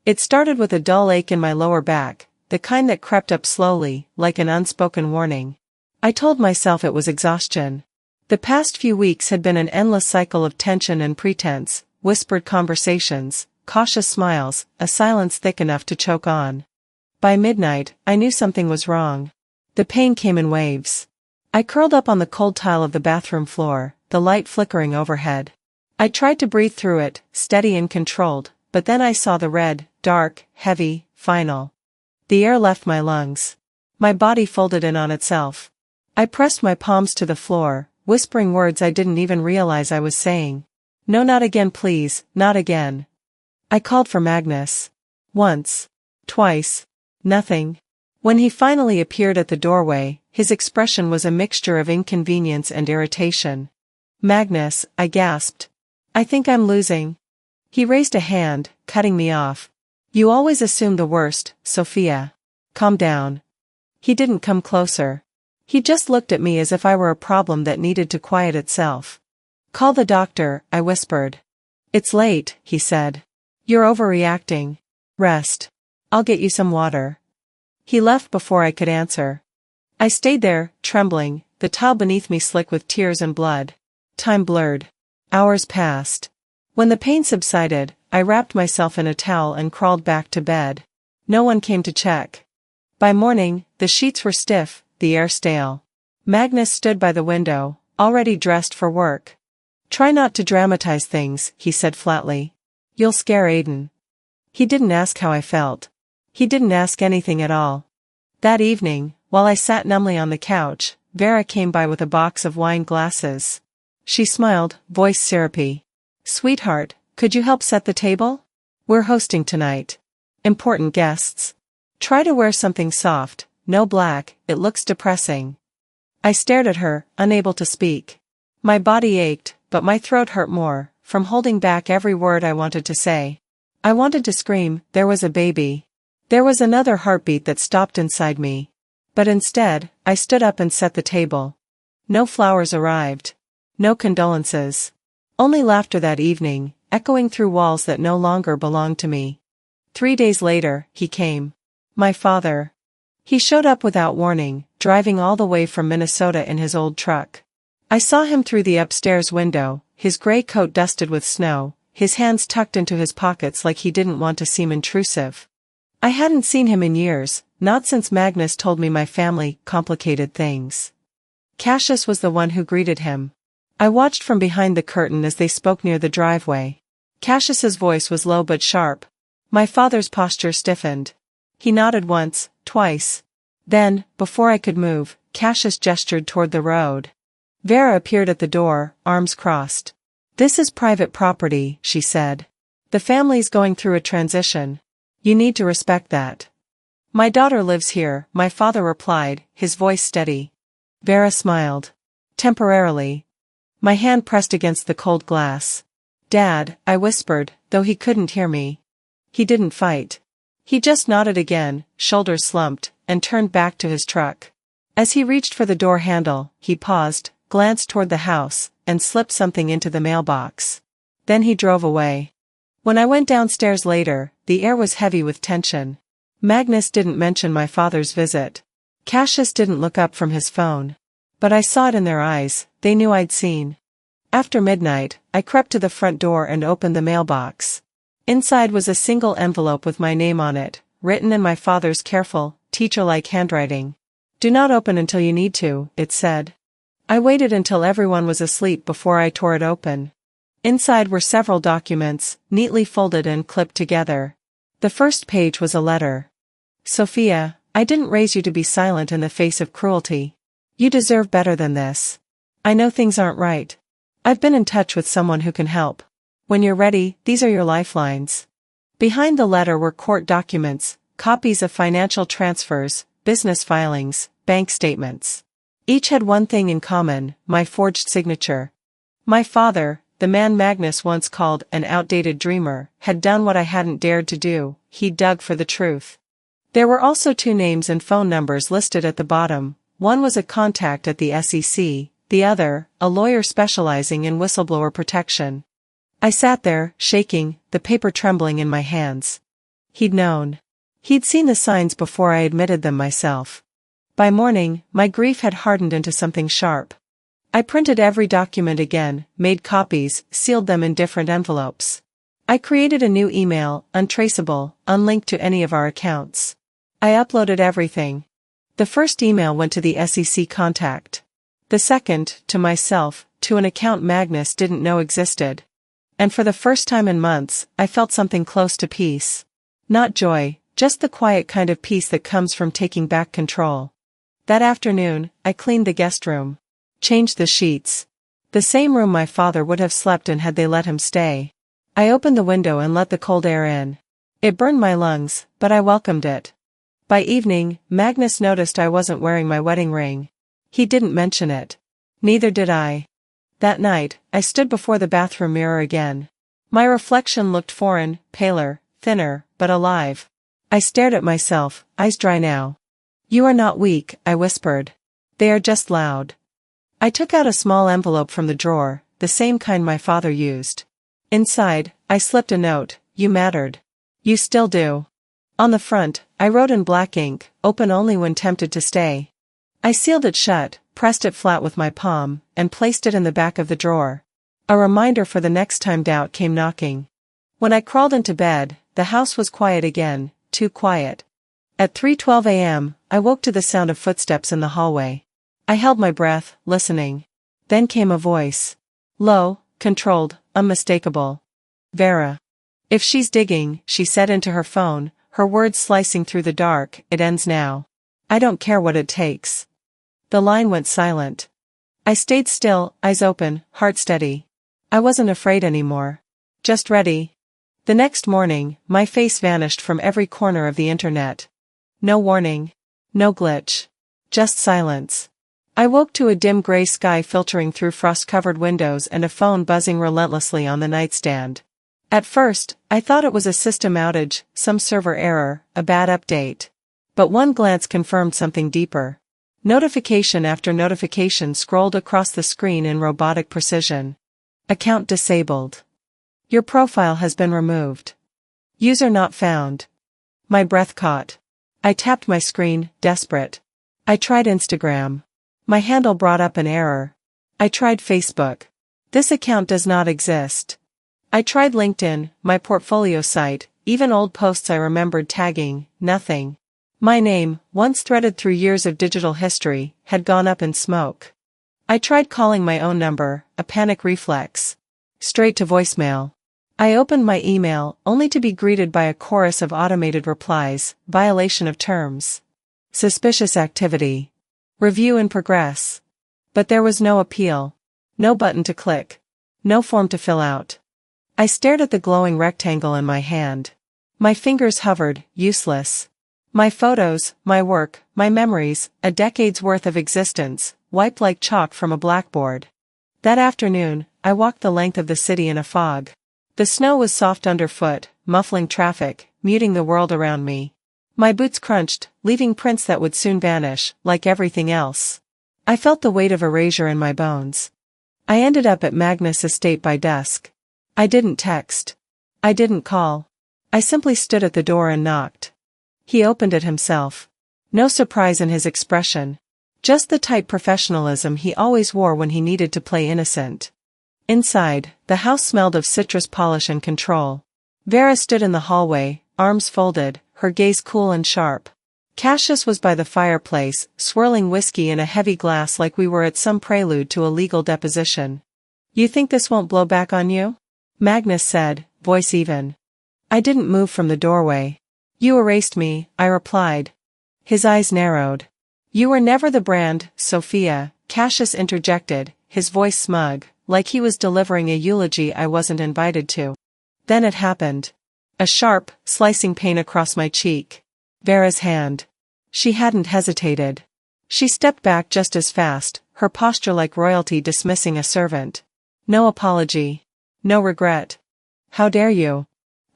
It started with a dull ache in my lower back, the kind that crept up slowly, like an unspoken warning. I told myself it was exhaustion. The past few weeks had been an endless cycle of tension and pretense, whispered conversations, cautious smiles, a silence thick enough to choke on. By midnight, I knew something was wrong. The pain came in waves. I curled up on the cold tile of the bathroom floor, the light flickering overhead. I tried to breathe through it, steady and controlled, but then I saw the red, dark, heavy, final. The air left my lungs. My body folded in on itself. I pressed my palms to the floor, whispering words I didn't even realize I was saying. "No, not again, please, not again." I called for Magnus. Once. Twice. Nothing. When he finally appeared at the doorway, his expression was a mixture of inconvenience and irritation. "Magnus," I gasped. "I think I'm losing." He raised a hand, cutting me off. "You always assume the worst, Sophia. Calm down." He didn't come closer. He just looked at me as if I were a problem that needed to quiet itself. "Call the doctor," I whispered. "It's late," he said. "You're overreacting. Rest. I'll get you some water." He left before I could answer. I stayed there, trembling, the tile beneath me slick with tears and blood. Time blurred. Hours passed. When the pain subsided, I wrapped myself in a towel and crawled back to bed. No one came to check. By morning, the sheets were stiff, the air stale. Magnus stood by the window, already dressed for work. "Try not to dramatize things," he said flatly. "You'll scare Aiden." He didn't ask how I felt. He didn't ask anything at all. That evening, while I sat numbly on the couch, Vera came by with a box of wine glasses. She smiled, voice syrupy. "Sweetheart, could you help set the table? We're hosting tonight. Important guests. Try to wear something soft, no black, it looks depressing." I stared at her, unable to speak. My body ached, but my throat hurt more, from holding back every word I wanted to say. I wanted to scream, "There was a baby." There was another heartbeat that stopped inside me. But instead, I stood up and set the table. No flowers arrived. No condolences. Only laughter that evening, echoing through walls that no longer belonged to me. 3 days later, he came. My father. He showed up without warning, driving all the way from Minnesota in his old truck. I saw him through the upstairs window, his gray coat dusted with snow, his hands tucked into his pockets like he didn't want to seem intrusive. I hadn't seen him in years, not since Magnus told me my family complicated things. Cassius was the one who greeted him. I watched from behind the curtain as they spoke near the driveway. Cassius's voice was low but sharp. My father's posture stiffened. He nodded once, twice. Then, before I could move, Cassius gestured toward the road. Vera appeared at the door, arms crossed. "This is private property," she said. "The family's going through a transition. You need to respect that." "My daughter lives here," my father replied, his voice steady. Vera smiled. Temporarily. My hand pressed against the cold glass. "Dad," I whispered, though he couldn't hear me. He didn't fight. He just nodded again, shoulders slumped, and turned back to his truck. As he reached for the door handle, he paused, glanced toward the house, and slipped something into the mailbox. Then he drove away. When I went downstairs later, the air was heavy with tension. Magnus didn't mention my father's visit. Cassius didn't look up from his phone. But I saw it in their eyes, they knew I'd seen. After midnight, I crept to the front door and opened the mailbox. Inside was a single envelope with my name on it, written in my father's careful, teacher-like handwriting. "Do not open until you need to," it said. I waited until everyone was asleep before I tore it open. Inside were several documents, neatly folded and clipped together. The first page was a letter. "Sophia, I didn't raise you to be silent in the face of cruelty. You deserve better than this. I know things aren't right. I've been in touch with someone who can help. When you're ready, these are your lifelines." Behind the letter were court documents, copies of financial transfers, business filings, bank statements. Each had one thing in common, my forged signature. My father, the man Magnus once called an outdated dreamer, had done what I hadn't dared to do, he dug for the truth. There were also 2 names and phone numbers listed at the bottom. One was a contact at the SEC, the other, a lawyer specializing in whistleblower protection. I sat there, shaking, the paper trembling in my hands. He'd known. He'd seen the signs before I admitted them myself. By morning, my grief had hardened into something sharp. I printed every document again, made copies, sealed them in different envelopes. I created a new email, untraceable, unlinked to any of our accounts. I uploaded everything. The first email went to the SEC contact. The second, to myself, to an account Magnus didn't know existed. And for the first time in months, I felt something close to peace. Not joy, just the quiet kind of peace that comes from taking back control. That afternoon, I cleaned the guest room. Changed the sheets. The same room my father would have slept in had they let him stay. I opened the window and let the cold air in. It burned my lungs, but I welcomed it. By evening, Magnus noticed I wasn't wearing my wedding ring. He didn't mention it. Neither did I. That night, I stood before the bathroom mirror again. My reflection looked foreign, paler, thinner, but alive. I stared at myself, eyes dry now. "You are not weak," I whispered. "They are just loud." I took out a small envelope from the drawer, the same kind my father used. Inside, I slipped a note, "You mattered. You still do." On the front, I wrote in black ink, "Open only when tempted to stay." I sealed it shut, pressed it flat with my palm, and placed it in the back of the drawer. A reminder for the next time doubt came knocking. When I crawled into bed, the house was quiet again, too quiet. At 3:12 a.m., I woke to the sound of footsteps in the hallway. I held my breath, listening. Then came a voice. Low, controlled, unmistakable. "Vera." If she's digging, she said into her phone, her words slicing through the dark, it ends now. I don't care what it takes. The line went silent. I stayed still, eyes open, heart steady. I wasn't afraid anymore. Just ready. The next morning, my face vanished from every corner of the internet. No warning. No glitch. Just silence. I woke to a dim gray sky filtering through frost-covered windows and a phone buzzing relentlessly on the nightstand. At first, I thought it was a system outage, some server error, a bad update. But one glance confirmed something deeper. Notification after notification scrolled across the screen in robotic precision. Account disabled. Your profile has been removed. User not found. My breath caught. I tapped my screen, desperate. I tried Instagram. My handle brought up an error. I tried Facebook. This account does not exist. I tried LinkedIn, my portfolio site, even old posts I remembered tagging, nothing. My name, once threaded through years of digital history, had gone up in smoke. I tried calling my own number, a panic reflex. Straight to voicemail. I opened my email, only to be greeted by a chorus of automated replies, violation of terms. Suspicious activity. Review in progress. But there was no appeal. No button to click. No form to fill out. I stared at the glowing rectangle in my hand. My fingers hovered, useless. My photos, my work, my memories, a decade's worth of existence, wiped like chalk from a blackboard. That afternoon, I walked the length of the city in a fog. The snow was soft underfoot, muffling traffic, muting the world around me. My boots crunched, leaving prints that would soon vanish, like everything else. I felt the weight of erasure in my bones. I ended up at Magnus' estate by dusk. I didn't text. I didn't call. I simply stood at the door and knocked. He opened it himself. No surprise in his expression. Just the tight professionalism he always wore when he needed to play innocent. Inside, the house smelled of citrus polish and control. Vera stood in the hallway, arms folded, her gaze cool and sharp. Cassius was by the fireplace, swirling whiskey in a heavy glass like we were at some prelude to a legal deposition. You think this won't blow back on you? Magnus said, voice even. I didn't move from the doorway. You erased me, I replied. His eyes narrowed. You were never the brand, Sophia, Cassius interjected, his voice smug, like he was delivering a eulogy I wasn't invited to. Then it happened. A sharp, slicing pain across my cheek. Vera's hand. She hadn't hesitated. She stepped back just as fast, her posture like royalty dismissing a servant. No apology. No regret. How dare you?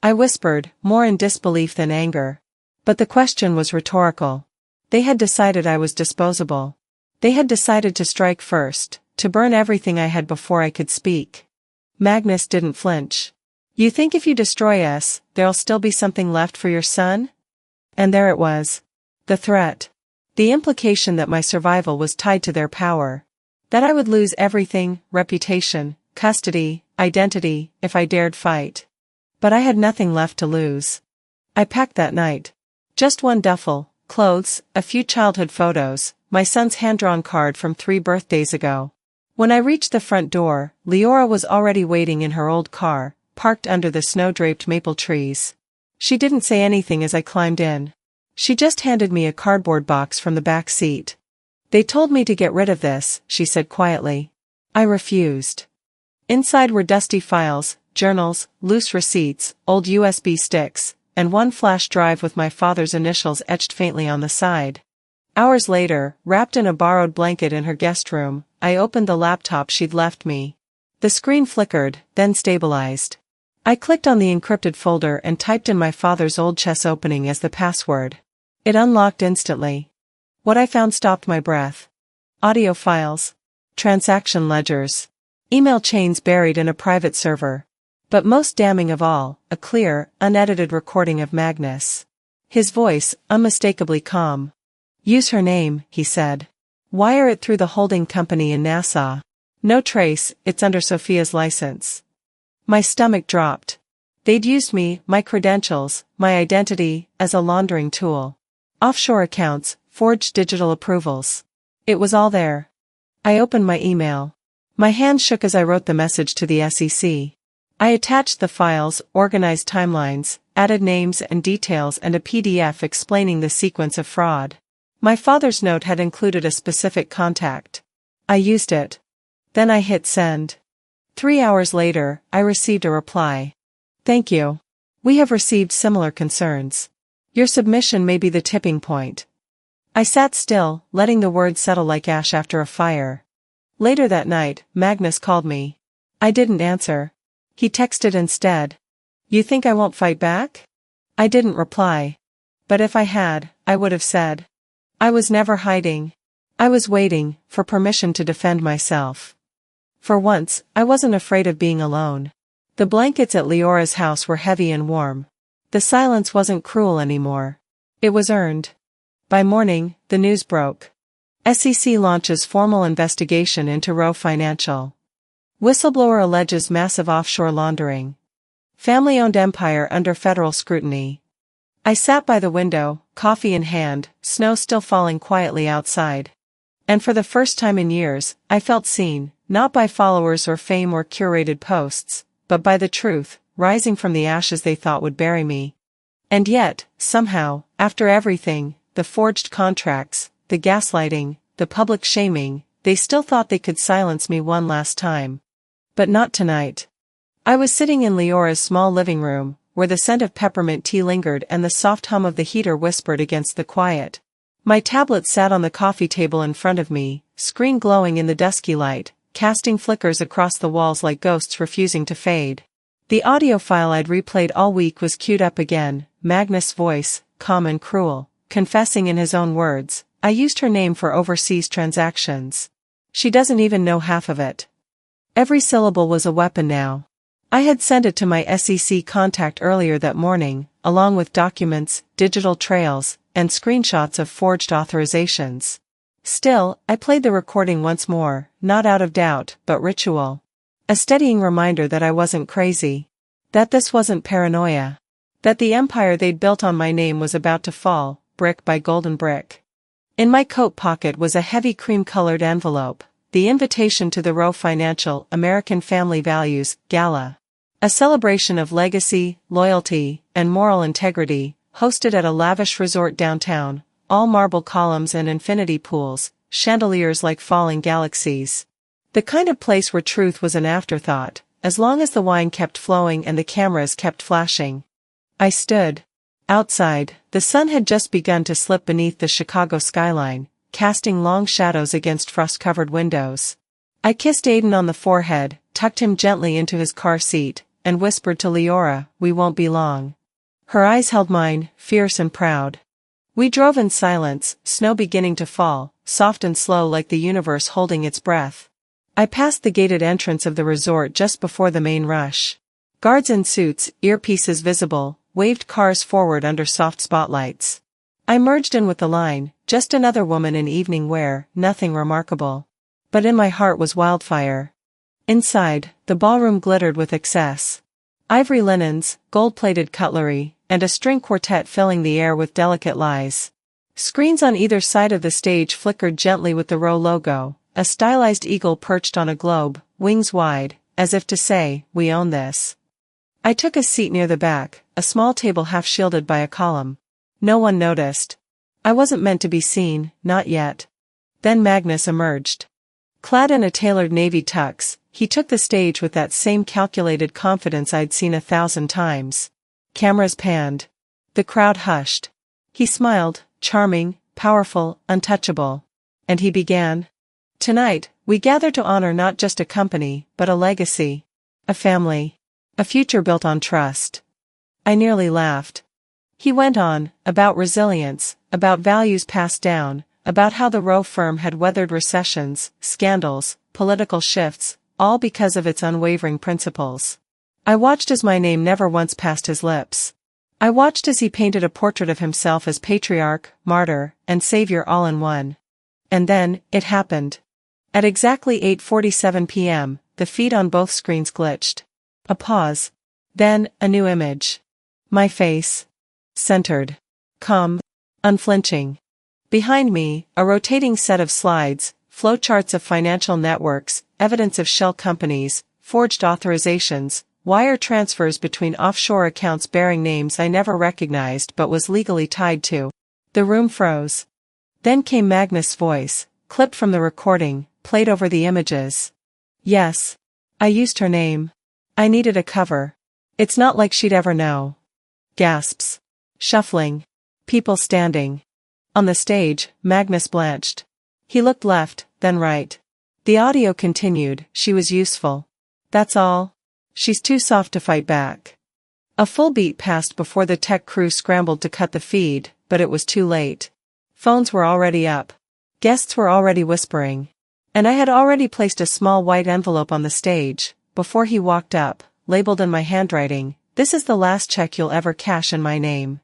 I whispered, more in disbelief than anger. But the question was rhetorical. They had decided I was disposable. They had decided to strike first, to burn everything I had before I could speak. Magnus didn't flinch. You think if you destroy us, there'll still be something left for your son? And there it was. The threat. The implication that my survival was tied to their power. That I would lose everything, reputation, custody, identity, if I dared fight. But I had nothing left to lose. I packed that night. Just one duffel, clothes, a few childhood photos, my son's hand-drawn card from 3 birthdays ago. When I reached the front door, Leora was already waiting in her old car, parked under the snow-draped maple trees. She didn't say anything as I climbed in. She just handed me a cardboard box from the back seat. They told me to get rid of this, she said quietly. I refused. Inside were dusty files, journals, loose receipts, old USB sticks, and one flash drive with my father's initials etched faintly on the side. Hours later, wrapped in a borrowed blanket in her guest room, I opened the laptop she'd left me. The screen flickered, then stabilized. I clicked on the encrypted folder and typed in my father's old chess opening as the password. It unlocked instantly. What I found stopped my breath. Audio files. Transaction ledgers. Email chains buried in a private server. But most damning of all, a clear, unedited recording of Magnus. His voice, unmistakably calm. Use her name, he said. Wire it through the holding company in Nassau. No trace, it's under Sophia's license. My stomach dropped. They'd used me, my credentials, my identity, as a laundering tool. Offshore accounts, forged digital approvals. It was all there. I opened my email. My hand shook as I wrote the message to the SEC. I attached the files, organized timelines, added names and details and a PDF explaining the sequence of fraud. My father's note had included a specific contact. I used it. Then I hit send. 3 hours later, I received a reply. Thank you. We have received similar concerns. Your submission may be the tipping point. I sat still, letting the words settle like ash after a fire. Later that night, Magnus called me. I didn't answer. He texted instead. You think I won't fight back? I didn't reply. But if I had, I would have said. I was never hiding. I was waiting for permission to defend myself. For once, I wasn't afraid of being alone. The blankets at Leora's house were heavy and warm. The silence wasn't cruel anymore. It was earned. By morning, the news broke. SEC launches formal investigation into Roe Financial. Whistleblower alleges massive offshore laundering. Family-owned empire under federal scrutiny. I sat by the window, coffee in hand, snow still falling quietly outside. And for the first time in years, I felt seen, not by followers or fame or curated posts, but by the truth, rising from the ashes they thought would bury me. And yet, somehow, after everything, the forged contracts, the gaslighting, the public shaming, they still thought they could silence me one last time. But not tonight. I was sitting in Leora's small living room, where the scent of peppermint tea lingered and the soft hum of the heater whispered against the quiet. My tablet sat on the coffee table in front of me, screen glowing in the dusky light, casting flickers across the walls like ghosts refusing to fade. The audio file I'd replayed all week was queued up again, Magnus' voice, calm and cruel, confessing in his own words, I used her name for overseas transactions. She doesn't even know half of it. Every syllable was a weapon now. I had sent it to my SEC contact earlier that morning, along with documents, digital trails, and screenshots of forged authorizations. Still, I played the recording once more, not out of doubt, but ritual. A steadying reminder that I wasn't crazy. That this wasn't paranoia. That the empire they'd built on my name was about to fall, brick by golden brick. In my coat pocket was a heavy cream-colored envelope, the invitation to the Roe Financial American Family Values Gala. A celebration of legacy, loyalty, and moral integrity, hosted at a lavish resort downtown, all marble columns and infinity pools, chandeliers like falling galaxies. The kind of place where truth was an afterthought, as long as the wine kept flowing and the cameras kept flashing. I stood. Outside, the sun had just begun to slip beneath the Chicago skyline, casting long shadows against frost-covered windows. I kissed Aiden on the forehead, tucked him gently into his car seat, and whispered to Leora, we won't be long. Her eyes held mine, fierce and proud. We drove in silence, snow beginning to fall, soft and slow like the universe holding its breath. I passed the gated entrance of the resort just before the main rush. Guards in suits, earpieces visible, waved cars forward under soft spotlights. I merged in with the line, just another woman in evening wear, nothing remarkable. But in my heart was wildfire. Inside, the ballroom glittered with excess. Ivory linens, gold-plated cutlery, and a string quartet filling the air with delicate lies. Screens on either side of the stage flickered gently with the Roe logo, a stylized eagle perched on a globe, wings wide, as if to say, we own this. I took a seat near the back, a small table half shielded by a column. No one noticed. I wasn't meant to be seen, not yet. Then Magnus emerged. Clad in a tailored navy tux, he took the stage with that same calculated confidence I'd seen 1,000 times. Cameras panned. The crowd hushed. He smiled, charming, powerful, untouchable. And he began. Tonight, we gather to honor not just a company, but a legacy. A family. A future built on trust. I nearly laughed. He went on, about resilience, about values passed down, about how the Roe firm had weathered recessions, scandals, political shifts, all because of its unwavering principles. I watched as my name never once passed his lips. I watched as he painted a portrait of himself as patriarch, martyr, and savior all in one. And then, it happened. At exactly 8:47 p.m., the feed on both screens glitched. A pause. Then, a new image. My face. Centered. Calm. Unflinching. Behind me, a rotating set of slides, flowcharts of financial networks, evidence of shell companies, forged authorizations, wire transfers between offshore accounts bearing names I never recognized but was legally tied to. The room froze. Then came Magnus' voice, clipped from the recording, played over the images. Yes. I used her name. I needed a cover. It's not like she'd ever know. Gasps. Shuffling. People standing. On the stage, Magnus blanched. He looked left, then right. The audio continued, she was useful. That's all. She's too soft to fight back. A full beat passed before the tech crew scrambled to cut the feed, but it was too late. Phones were already up. Guests were already whispering. And I had already placed a small white envelope on the stage, before he walked up, labeled in my handwriting, "This is the last check you'll ever cash in my name."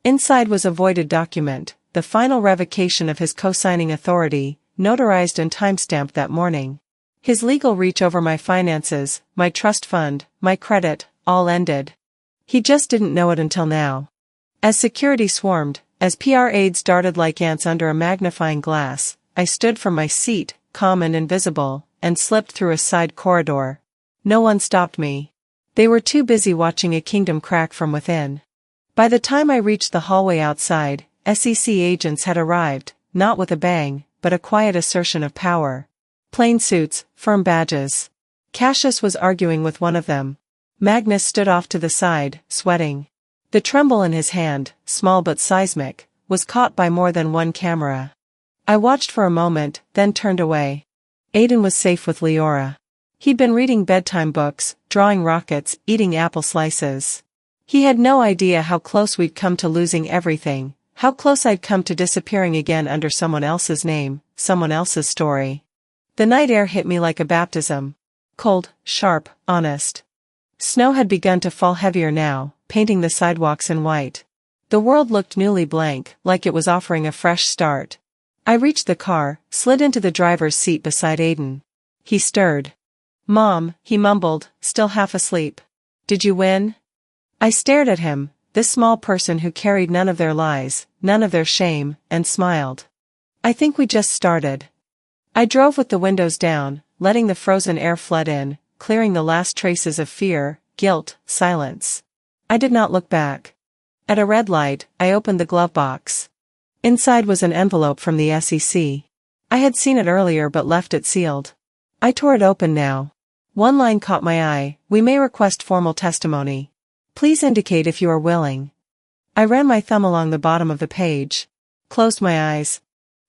Inside was a voided document, the final revocation of his co-signing authority, notarized and timestamped that morning. His legal reach over my finances, my trust fund, my credit, all ended. He just didn't know it until now. As security swarmed, as PR aides darted like ants under a magnifying glass, I stood from my seat, calm and invisible, and slipped through a side corridor. No one stopped me. They were too busy watching a kingdom crack from within. By the time I reached the hallway outside, SEC agents had arrived, not with a bang, but a quiet assertion of power. Plain suits, firm badges. Cassius was arguing with one of them. Magnus stood off to the side, sweating. The tremble in his hand, small but seismic, was caught by more than one camera. I watched for a moment, then turned away. Aiden was safe with Leora. He'd been reading bedtime books, drawing rockets, eating apple slices. He had no idea how close we'd come to losing everything, how close I'd come to disappearing again under someone else's name, someone else's story. The night air hit me like a baptism. Cold, sharp, honest. Snow had begun to fall heavier now, painting the sidewalks in white. The world looked newly blank, like it was offering a fresh start. I reached the car, slid into the driver's seat beside Aiden. He stirred. "Mom," he mumbled, still half asleep. "Did you win?" I stared at him, this small person who carried none of their lies, none of their shame, and smiled. "I think we just started." I drove with the windows down, letting the frozen air flood in, clearing the last traces of fear, guilt, silence. I did not look back. At a red light, I opened the glove box. Inside was an envelope from the SEC. I had seen it earlier but left it sealed. I tore it open now. One line caught my eye: "We may request formal testimony. Please indicate if you are willing." I ran my thumb along the bottom of the page. Closed my eyes.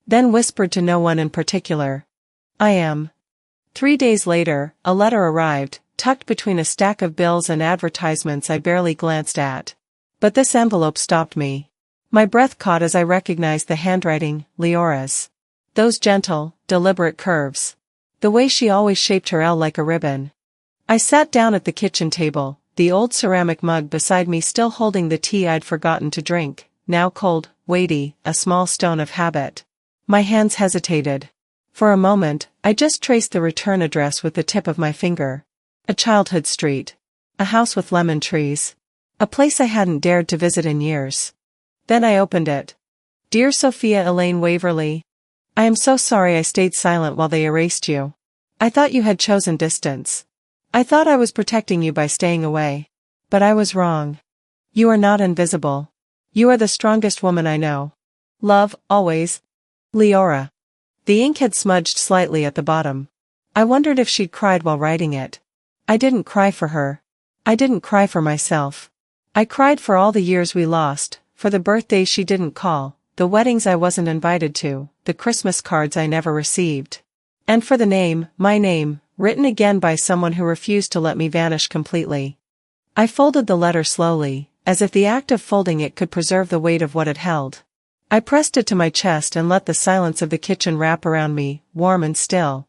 Then whispered to no one in particular. "I am." 3 days later, a letter arrived, tucked between a stack of bills and advertisements I barely glanced at. But this envelope stopped me. My breath caught as I recognized the handwriting, Leora's. Those gentle, deliberate curves. The way she always shaped her L like a ribbon. I sat down at the kitchen table, the old ceramic mug beside me still holding the tea I'd forgotten to drink, now cold, weighty, a small stone of habit. My hands hesitated. For a moment, I just traced the return address with the tip of my finger. A childhood street. A house with lemon trees. A place I hadn't dared to visit in years. Then I opened it. "Dear Sophia Elaine Waverly. I am so sorry I stayed silent while they erased you. I thought you had chosen distance. I thought I was protecting you by staying away. But I was wrong. You are not invisible. You are the strongest woman I know. Love, always. Leora." The ink had smudged slightly at the bottom. I wondered if she'd cried while writing it. I didn't cry for her. I didn't cry for myself. I cried for all the years we lost, for the birthdays she didn't call, the weddings I wasn't invited to, the Christmas cards I never received. And for the name, my name, written again by someone who refused to let me vanish completely. I folded the letter slowly, as if the act of folding it could preserve the weight of what it held. I pressed it to my chest and let the silence of the kitchen wrap around me, warm and still.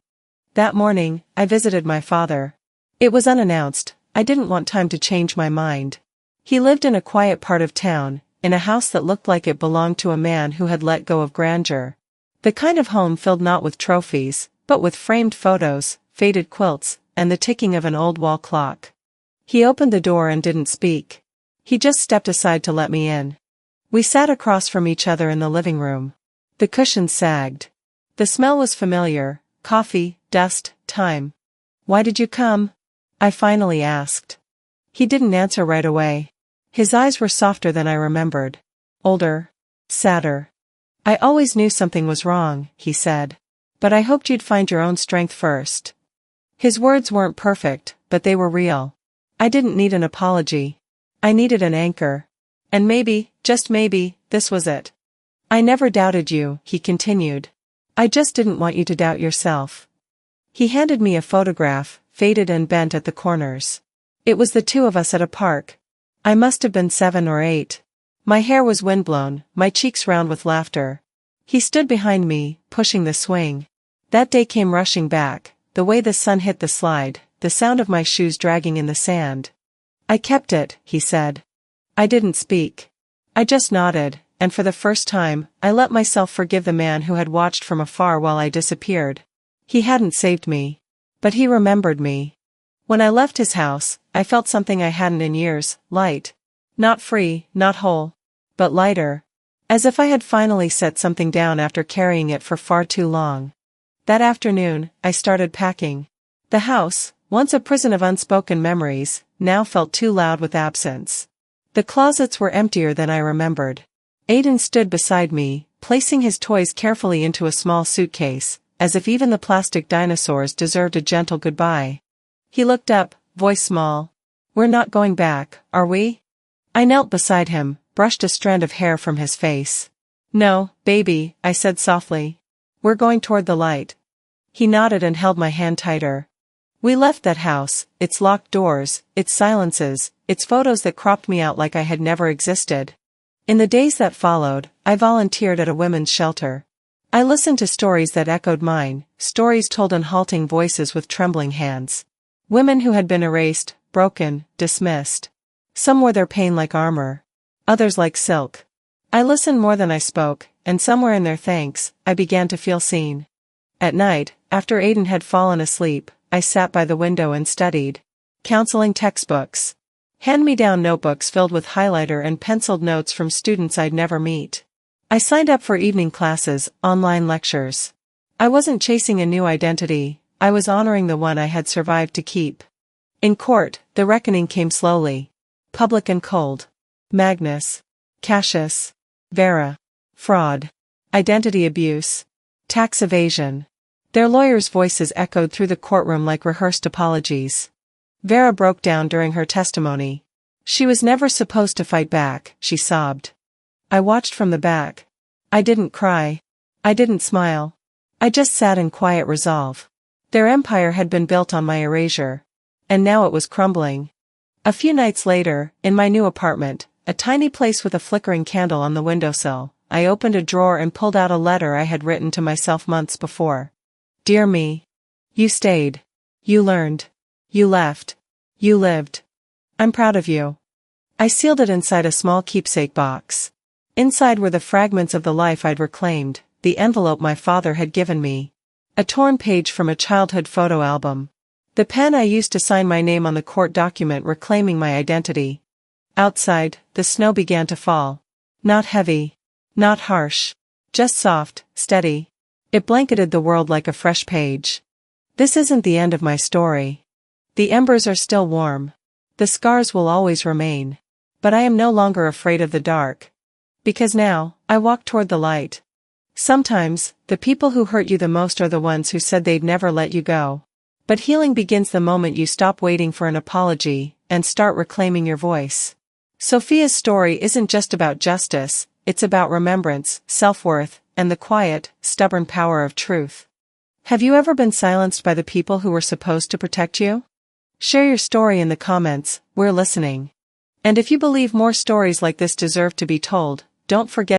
That morning, I visited my father. It was unannounced. I didn't want time to change my mind. He lived in a quiet part of town, in a house that looked like it belonged to a man who had let go of grandeur. The kind of home filled not with trophies, but with framed photos, faded quilts, and the ticking of an old wall clock. He opened the door and didn't speak. He just stepped aside to let me in. We sat across from each other in the living room. The cushions sagged. The smell was familiar: coffee, dust, time. "Why did you come?" I finally asked. He didn't answer right away. His eyes were softer than I remembered. Older. Sadder. I always knew something was wrong, he said. But I hoped you'd find your own strength first. His words weren't perfect, but they were real. I didn't need an apology. I needed an anchor. And maybe, just maybe, this was it. I never doubted you, he continued. I just didn't want you to doubt yourself. He handed me a photograph, faded and bent at the corners. It was the two of us at a park. I must have been 7 or 8. My hair was windblown, my cheeks round with laughter. He stood behind me, pushing the swing. That day came rushing back, the way the sun hit the slide, the sound of my shoes dragging in the sand. I kept it, he said. I didn't speak. I just nodded, and for the first time, I let myself forgive the man who had watched from afar while I disappeared. He hadn't saved me. But he remembered me. When I left his house, I felt something I hadn't in years, light. Not free, not whole. But lighter. As if I had finally set something down after carrying it for far too long. That afternoon, I started packing. The house, once a prison of unspoken memories, now felt too loud with absence. The closets were emptier than I remembered. Aiden stood beside me, placing his toys carefully into a small suitcase, as if even the plastic dinosaurs deserved a gentle goodbye. He looked up, voice small. We're not going back, are we? I knelt beside him, brushed a strand of hair from his face. No, baby, I said softly. We're going toward the light. He nodded and held my hand tighter. We left that house, its locked doors, its silences, its photos that cropped me out like I had never existed. In the days that followed, I volunteered at a women's shelter. I listened to stories that echoed mine, stories told in halting voices with trembling hands. Women who had been erased, broken, dismissed. Some wore their pain like armor. Others like silk. I listened more than I spoke, and somewhere in their thanks, I began to feel seen. At night, after Aiden had fallen asleep, I sat by the window and studied. Counseling textbooks. Hand-me-down notebooks filled with highlighter and penciled notes from students I'd never meet. I signed up for evening classes, online lectures. I wasn't chasing a new identity, I was honoring the one I had survived to keep. In court, the reckoning came slowly. Public and cold. Magnus. Cassius. Vera. Fraud. Identity abuse. Tax evasion. Their lawyers' voices echoed through the courtroom like rehearsed apologies. Vera broke down during her testimony. She was never supposed to fight back, she sobbed. I watched from the back. I didn't cry. I didn't smile. I just sat in quiet resolve. Their empire had been built on my erasure. And now it was crumbling. A few nights later, in my new apartment, a tiny place with a flickering candle on the windowsill, I opened a drawer and pulled out a letter I had written to myself months before. Dear me. You stayed. You learned. You left. You lived. I'm proud of you. I sealed it inside a small keepsake box. Inside were the fragments of the life I'd reclaimed, the envelope my father had given me. A torn page from a childhood photo album. The pen I used to sign my name on the court document reclaiming my identity. Outside, the snow began to fall. Not heavy. Not harsh. Just soft, steady. It blanketed the world like a fresh page. This isn't the end of my story. The embers are still warm. The scars will always remain. But I am no longer afraid of the dark. Because now, I walk toward the light. Sometimes, the people who hurt you the most are the ones who said they'd never let you go. But healing begins the moment you stop waiting for an apology, and start reclaiming your voice. Sophia's story isn't just about justice, it's about remembrance, self-worth, and the quiet, stubborn power of truth. Have you ever been silenced by the people who were supposed to protect you? Share your story in the comments, we're listening. And if you believe more stories like this deserve to be told, don't forget